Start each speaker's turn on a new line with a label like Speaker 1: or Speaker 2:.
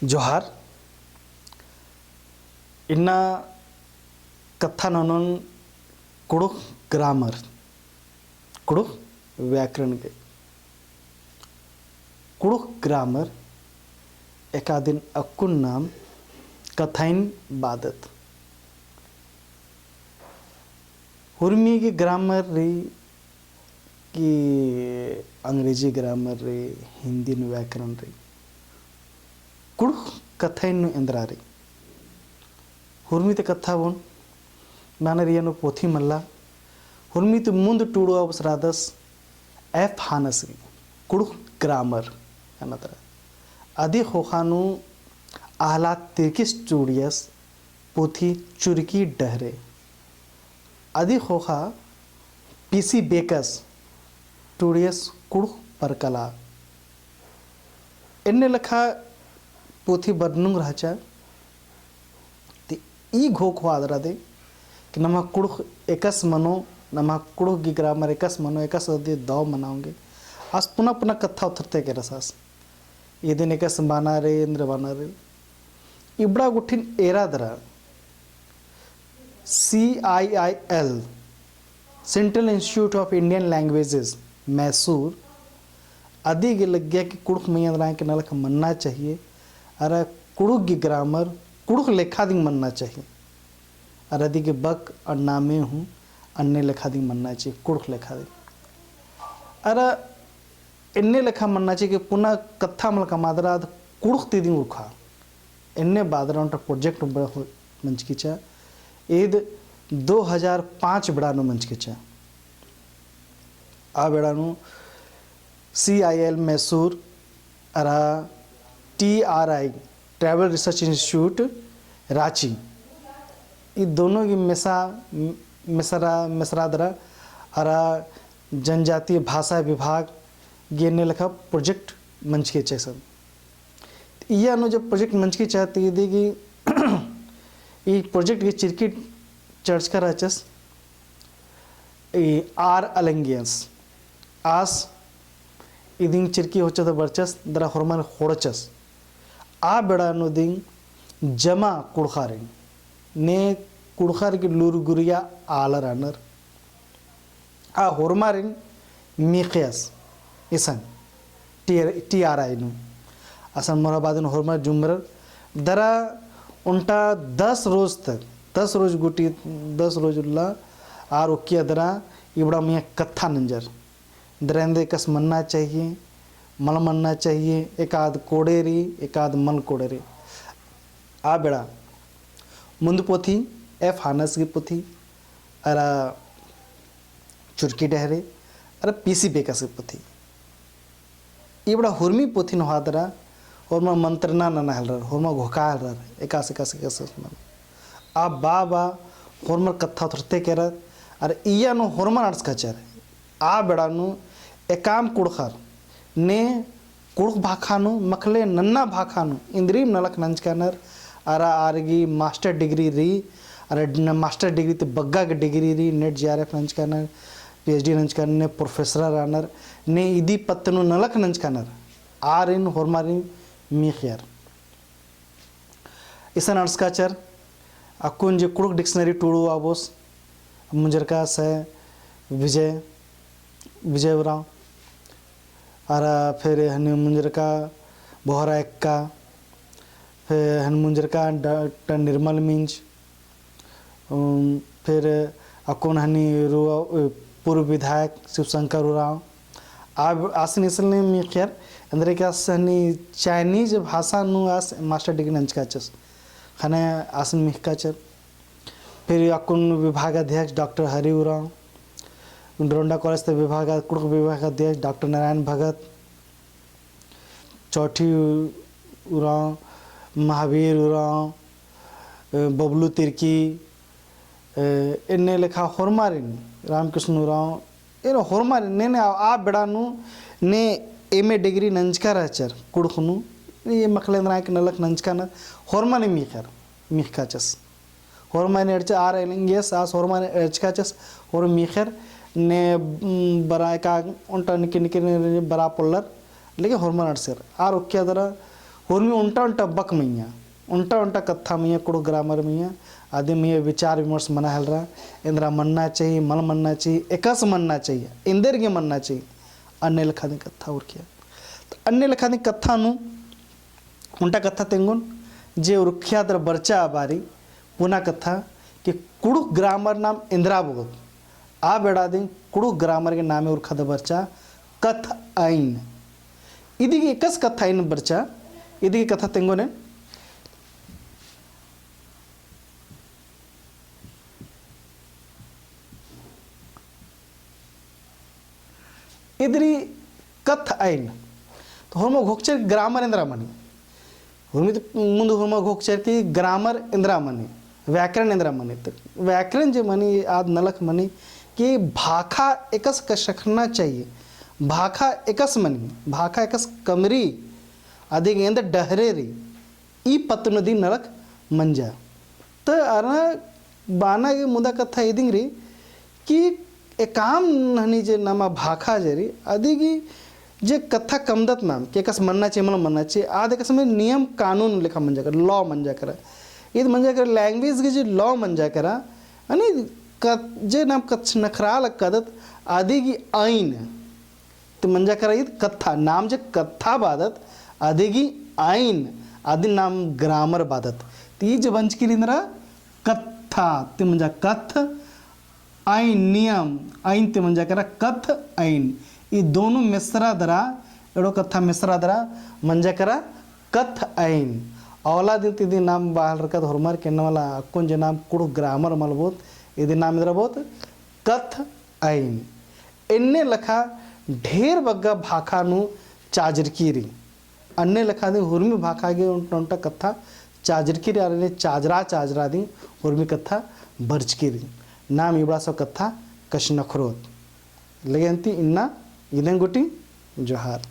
Speaker 1: जोहार इन्ना कथा ननन कुड़ुक ग्रामर कुड़ुक व्याकरण के कुड़ुक ग्रामर एकादिन अक्कुन नाम कथाइन बादत हुर्मी की ग्रामर रे कि अंग्रेजी ग्रामर रे हिंदी व्याकरण रे कुड़ कथाइन इंद्रा रे हुर्मी ते कथा बोन माने रियनो पोथी मल्ला हुर्मी तो मुंद टूडो अवसरादस एफ हानसरी कुड़ ग्रामर अनतर अधिक होखानु आहला तिरकिस चूड़ियस पोथी चुरकी डहरे अधिक होखा पीसी बेकस टूडियस कुड़ परकला इन्ने लखा पोथी बर्नुंग रहचा ती ई घोख वादरा दे कि नमा कुड़ एकस मनो नमा कुड़ की ग्रामर एकस मनो एकस दे दाव मनाओगे आज पुनः पुनः कथा उतरते के रसास ये दिन एकस बाना रे इंद्र बाना रे इबड़ा गुठिन एरा दरा CIIL central institute of Indian languages Mysore आदि के लग गया कि कुड़ुक मैया के नलक मनना चाहिए अरे कुड़ुक की ग्रामर कुड़ुक लेखा दिन मनना चाहिए अरे आदि के बक और नामे हूँ अन्य लेखा दिन मनना चाहिए कुड़ुक लेखा दिन अरे इन्ने लेखा मनना चाहिए कि पुनः कथा मल कमादराद कुड़ुक तीदिन उखा इन्ने बादरा उनका प्रोजेक्ट मंच की चा ईद 2005 बेड़ानु मंच के चा आ बेड़ानु CIL मैसूर अरा TRI travel research institute Ranchi ये दोनों की मिसरादरा अरा जनजातीय भाषा विभाग ये ने लिखा प्रोजेक्ट मंच के चे सब यह अनु जब प्रोजेक्ट मंच की चाहती है कि ये प्रोजेक्ट के चिरकी चर्च का रचस आर अलंगियंस आस इदिंग चिरकी होचा तो बरचस दरा हरमान खोड़चस आ बेड़ा नो दिंग जमा कुड़खारिंग ने कुड़खार की लूर गुरिया आलर आनर आ हरमारिंग मीखियस इसन TRI नु असन मोराबादिन हरमार जुमर दरा उनटा 10 रोज तक 10 रोज गुटी 10 रोज उल्ला आर उकिया दरा इबड़ा मियाँ कथा नंजर दरेंदे कस मनना चाहिए मल मनना चाहिए एक आध कोड़ेरी एक आध मल कोड़ेरी आ बेड़ा मुंद पोथी एफ हानस की पोथी अरा चुरकी डहरे अरा पीसी बेकस की पोथी इबड़ा हुर्मी पोथी नहादरा होरमा मंत्रना ना हलर होरमा घोका हलर एकास मन आ बाबा होरमा कथा थरते केरत अरे इया नो होरमा नर्स कचर आ बेड़ानु एकाम कुड़खर ने कुड़ख भाखानु मखले नन्ना भाखानु इंद्रीम नलक नंचकानर अरा आरगी मास्टर डिग्री री अरे मास्टर डिग्री तो बग्गा के डिग्री री नेट JRF नंचकानर PhD नंचकानर ने प्रोफेसर रानर ने इदी पत्तनु नलक नंचकानर आर इन होरमारिन मीखियर इसन अर्सकाचर अकुन जे कुड़ुक डिक्शनरी टूडू आबोस मुंजरका से विजय उराव आरा फिर हन मुंजरका बोहरा एक्का फिर हन मुंजरका डॉक्टर निर्मल मिंज फिर अकुन हनी पूर्व विधायक शिवशंकर उराव अब आसन इसलिए मीखियर अंदर क्या सनी चाइनीज भाषा नु आस मास्टर डिग्री नंचकाचस खाने आसन मिहकाचर फिर अकुन विभागाध्यक्ष doctor Hari Oraon Donda college ते कुड़ुक विभागाध्यक्ष डॉक्टर नारायण भगत चौठी उराव महावीर उराव बबलू तिर्की इन्ने लेखा होरमारिन रामकृष्ण उराव इन होरमारिन ने आ बेड़ानु ने MA डिग्री नंचका रहचर कुड़खनु ये मखलेंद्र नायक नलक नंचकानर होरमाने मीखकाचस होरमाने अर्च आर एलिंगियस आस होरमाने अर्चकाचस होर मीखर ने बरा का उनटा निके निके बरा पोलर लेकिन होरमान अर्चर आर ओक्या दरा हुर्मी उल्टा उल्टा बक मैया उल्टा उल्टा कथा मैया कुड़ ग्रामर मैया आदि मैया विचार विमर्श मना हल रहा इंद्रा मनना चाहिए मन मनना चाहिए एकस मनना चाहिए इंदर के मनना चाहिए अन्य लखानी कथा और क्या तो अन्य लखानी कथा नु उल्टा कथा तेंगुन जे उर्ख्यातर बर्चा बारी पुना कथा कि कुड़ु ग्रामर नाम इंद्रा बोगत आ बेड़ा दिन कुड़ु ग्रामर के नामे उर्खद बर्चा कथ आइन इदी एकस कथा आइन बर्चा इदी कथा तेंगुने इधरी कथ आइन तो हम घोकचर ग्रामर इंद्रा मनी हुर्मी तो मुंद हुर्मा घोकचर की ग्रामर इंद्रा मनी व्याकरण इंद्रा मनी तो व्याकरण जो मनी आद नलक मनी कि भाखा एकस कशखना चाहिए भाखा एकस मनी भाखा एकस कमरी आदि गेंद डहरे री ई पत्नदी नलक मंजा तो अरना बाना के मुदा कथा इदिंग री कि एकाम नहनी जे नामा भाखा जरी आदि की जे कथा कमदत नाम के एकस मनना चाहिए मतलब मनना चाहिए आदि एकस में नियम कानून लिखा मंजा कर लॉ मंजा करा ये मंजा कर लैंग्वेज के जो लॉ मंजा करा यानी जे नाम कच्छ नखराल कदत आदि की आइन तो मंजा करा ये कथा नाम जे कथा बादत आदि की आइन आदि नाम ग्रामर बादत तो ये जो वंश की लिंद्रा कथा ते मंजा कथ आइन नियम आइन ते मंजा करा कथ आइन ये दोनों मिश्रा दरा एड़ो कथा मिश्रा दरा मंजा करा कथ आइन औला दिन तीदी नाम बाहर रखत हरमर के वाला अक्कुन जे नाम कुड़ ग्रामर मलबोत यदि नाम इधर बहुत कथ आइन इन्ने लखा ढेर बग्गा भाखा नु चाजरकीरी अन्य लखा दी हुर्मी भाखा गे उनटा कथा चाजरकीरी आरे चाजरा चाजरा दी हुर्मी कथा बर्चकीरी नाम इबड़ा सो कथा कश नखरोत लेगेंती इन्ना इदन गुटी जोहार।